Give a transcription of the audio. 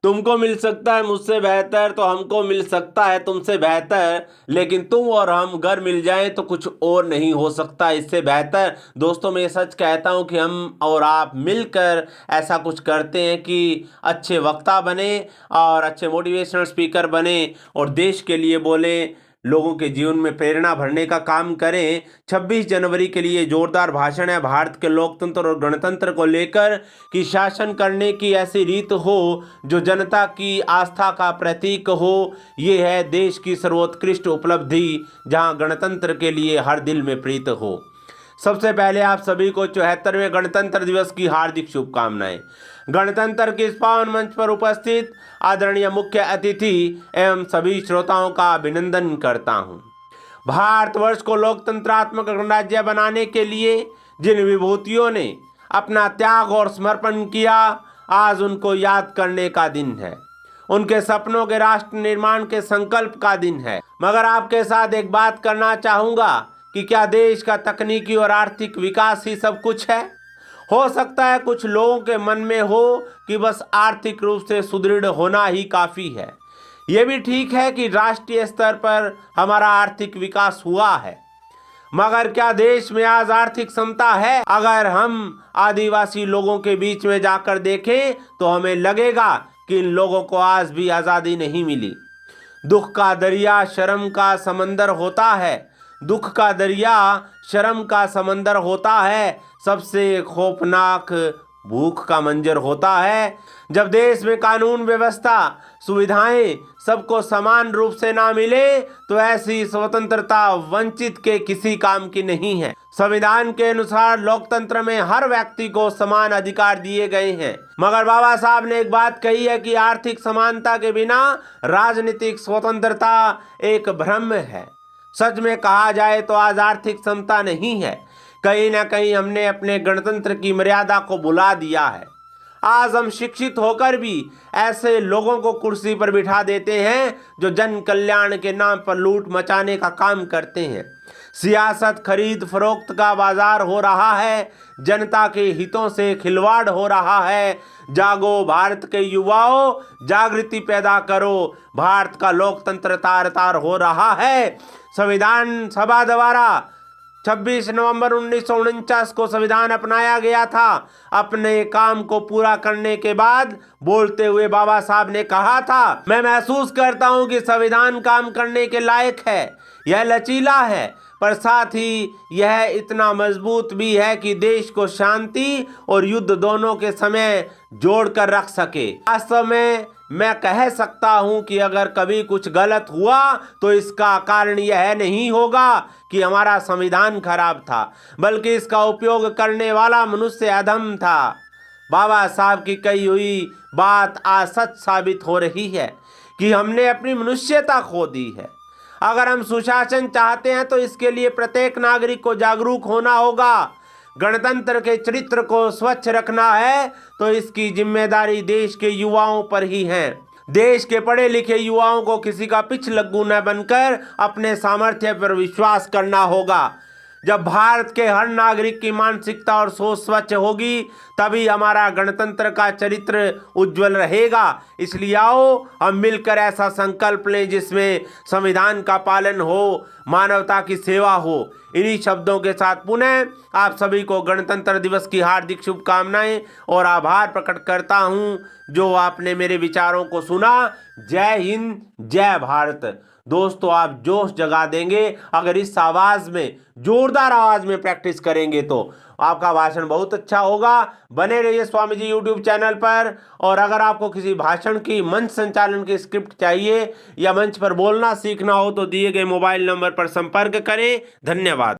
तुमको मिल सकता है मुझसे बेहतर, तो हमको मिल सकता है तुमसे बेहतर, लेकिन तुम और हम घर मिल जाएं तो कुछ और नहीं हो सकता इससे बेहतर। दोस्तों, मैं ये सच कहता हूं कि हम और आप मिलकर ऐसा कुछ करते हैं कि अच्छे वक्ता बने और अच्छे मोटिवेशनल स्पीकर बने और देश के लिए बोले, लोगों के जीवन में प्रेरणा भरने का काम करें। 26 जनवरी के लिए जोरदार भाषण है भारत के लोकतंत्र और गणतंत्र को लेकर कि शासन करने की ऐसी रीत हो जो जनता की आस्था का प्रतीक हो। ये है देश की सर्वोत्कृष्ट उपलब्धि जहां गणतंत्र के लिए हर दिल में प्रीत हो। सबसे पहले आप सभी को 74वें गणतंत्र दिवस की हार्दिक शुभकामनाएं। गणतंत्र के इस पावन मंच पर उपस्थित आदरणीय मुख्य अतिथि एवं सभी श्रोताओं का अभिनंदन करता हूं। भारतवर्ष को लोकतंत्रात्मक गणराज्य बनाने के लिए जिन विभूतियों ने अपना त्याग और समर्पण किया, आज उनको याद करने का दिन है। उनके सपनों के राष्ट्र निर्माण के संकल्प का दिन है। मगर आपके साथ एक बात करना चाहूँगा कि क्या देश का तकनीकी और आर्थिक विकास ही सब कुछ है? हो सकता है कुछ लोगों के मन में हो कि बस आर्थिक रूप से सुदृढ़ होना ही काफ़ी है। ये भी ठीक है कि राष्ट्रीय स्तर पर हमारा आर्थिक विकास हुआ है, मगर क्या देश में आज आर्थिक समता है? अगर हम आदिवासी लोगों के बीच में जाकर देखें तो हमें लगेगा कि इन लोगों को आज भी आज़ादी नहीं मिली। दुख का दरिया शर्म का समंदर होता है। दुख का दरिया शर्म का समंदर होता है। सबसे खौफनाक भूख का मंजर होता है जब देश में कानून व्यवस्था सुविधाएं सबको समान रूप से ना मिले, तो ऐसी स्वतंत्रता वंचित के किसी काम की नहीं है। संविधान के अनुसार लोकतंत्र में हर व्यक्ति को समान अधिकार दिए गए हैं, मगर बाबा साहब ने एक बात कही है कि आर्थिक समानता के बिना राजनीतिक स्वतंत्रता एक भ्रम है। सच में कहा जाए तो आज आर्थिक समता नहीं है। कहीं ना कहीं हमने अपने गणतंत्र की मर्यादा को भुला दिया है। आज हम शिक्षित होकर भी ऐसे लोगों को कुर्सी पर बिठा देते हैं जो जन कल्याण के नाम पर लूट मचाने का काम करते हैं। सियासत खरीद फरोख्त का बाजार हो रहा है। जनता के हितों से खिलवाड़ हो रहा है। जागो भारत के युवाओं, जागृति पैदा करो। भारत का लोकतंत्र तार तार हो रहा है। संविधान सभा द्वारा 26 नवंबर 1949 को संविधान अपनाया गया था। अपने काम को पूरा करने के बाद बोलते हुए बाबा साहब ने कहा था, मैं महसूस करता हूं कि संविधान काम करने के लायक है। यह लचीला है, पर साथ ही यह इतना मजबूत भी है कि देश को शांति और युद्ध दोनों के समय जोड़ कर रख सके। वास्तव में मैं कह सकता हूं कि अगर कभी कुछ गलत हुआ तो इसका कारण यह नहीं होगा कि हमारा संविधान खराब था, बल्कि इसका उपयोग करने वाला मनुष्य अधम था। बाबा साहब की कही हुई बात आज सच साबित हो रही है कि हमने अपनी मनुष्यता खो दी है। अगर हम सुशासन चाहते हैं तो इसके लिए प्रत्येक नागरिक को जागरूक होना होगा। गणतंत्र के चरित्र को स्वच्छ रखना है तो इसकी जिम्मेदारी देश के युवाओं पर ही है। देश के पढ़े लिखे युवाओं को किसी का पिछलग्गू न बनकर अपने सामर्थ्य पर विश्वास करना होगा। जब भारत के हर नागरिक की मानसिकता और सोच स्वच्छ होगी, तभी हमारा गणतंत्र का चरित्र उज्जवल रहेगा। इसलिए आओ हम मिलकर ऐसा संकल्प लें जिसमें संविधान का पालन हो, मानवता की सेवा हो। इन्हीं शब्दों के साथ पुनः आप सभी को गणतंत्र दिवस की हार्दिक शुभकामनाएं और आभार प्रकट करता हूं जो आपने मेरे विचारों को सुना। जय हिंद, जय भारत। दोस्तों, आप जोश जगा देंगे अगर इस आवाज़ में, जोरदार आवाज़ में प्रैक्टिस करेंगे तो आपका भाषण बहुत अच्छा होगा। बने रहिए स्वामी जी यूट्यूब चैनल पर। और अगर आपको किसी भाषण की मंच संचालन की स्क्रिप्ट चाहिए या मंच पर बोलना सीखना हो तो दिए गए मोबाइल नंबर पर संपर्क करें। धन्यवाद।